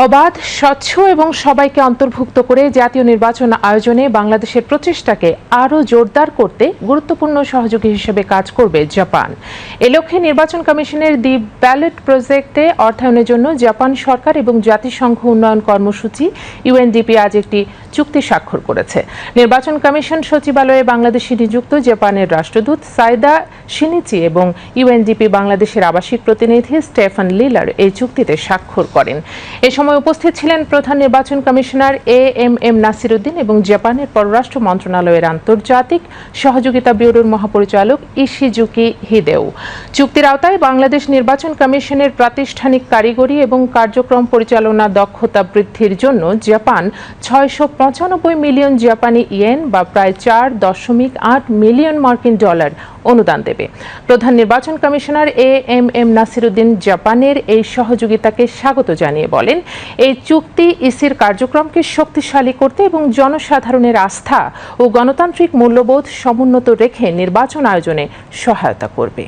অবাধ, স্বচ্ছ এবং সবাইকে অন্তর্ভুক্ত করে জাতীয় নির্বাচন আয়োজনে বাংলাদেশের প্রচেষ্টাকে আরও জোরদার করতে গুরুত্বপূর্ণ সহযোগী হিসেবে কাজ করবে জাপান। এ লক্ষ্যে নির্বাচন কমিশনের দি ব্যালট প্রজেক্টে অর্থায়নের জন্য জাপান সরকার এবং জাতিসংঘ উন্নয়ন কর্মসূচি ইউএনডিপি আজ একটি চুক্তি স্বাক্ষর করেছে। নির্বাচন কমিশন সচিবালয়ে বাংলাদেশে নিযুক্ত জাপানের রাষ্ট্রদূত সাইদা শিনিচি এবং ইউএনডিপি বাংলাদেশের আবাসিক প্রতিনিধি স্টেফান লিলার এই চুক্তিতে স্বাক্ষর করেন। এ সময় উপস্থিত ছিলেন প্রধান নির্বাচন কমিশনার এএমএম নাসির উদ্দিন এবং জাপানের পররাষ্ট্র মন্ত্রণালয়ের আন্তর্জাতিক সহযোগিতা ব্যুরোর মহাপরিচালক ইশিজুকি হিদেও। চুক্তির আওতায় বাংলাদেশ নির্বাচন কমিশনের প্রাতিষ্ঠানিক, কারিগরি এবং কার্যক্রম পরিচালনা দক্ষতা বৃদ্ধির জন্য জাপান 695 মিলিয়ন জাপানি ইয়েন বা প্রায় 4.8 মিলিয়ন মার্কিন ডলার অনুদান দেবে। প্রধান নির্বাচন কমিশনার এএমএম নাসির উদ্দিন জাপানের এই সহযোগিতাকে স্বাগত জানিয়ে বলেন, এই চুক্তি ইসির কার্যক্রমকে শক্তিশালী করতে এবং জনসাধারণের আস্থা ও গণতান্ত্রিক মূল্যবোধ সমুন্নত রেখে নির্বাচন আয়োজনে সহায়তা করবে।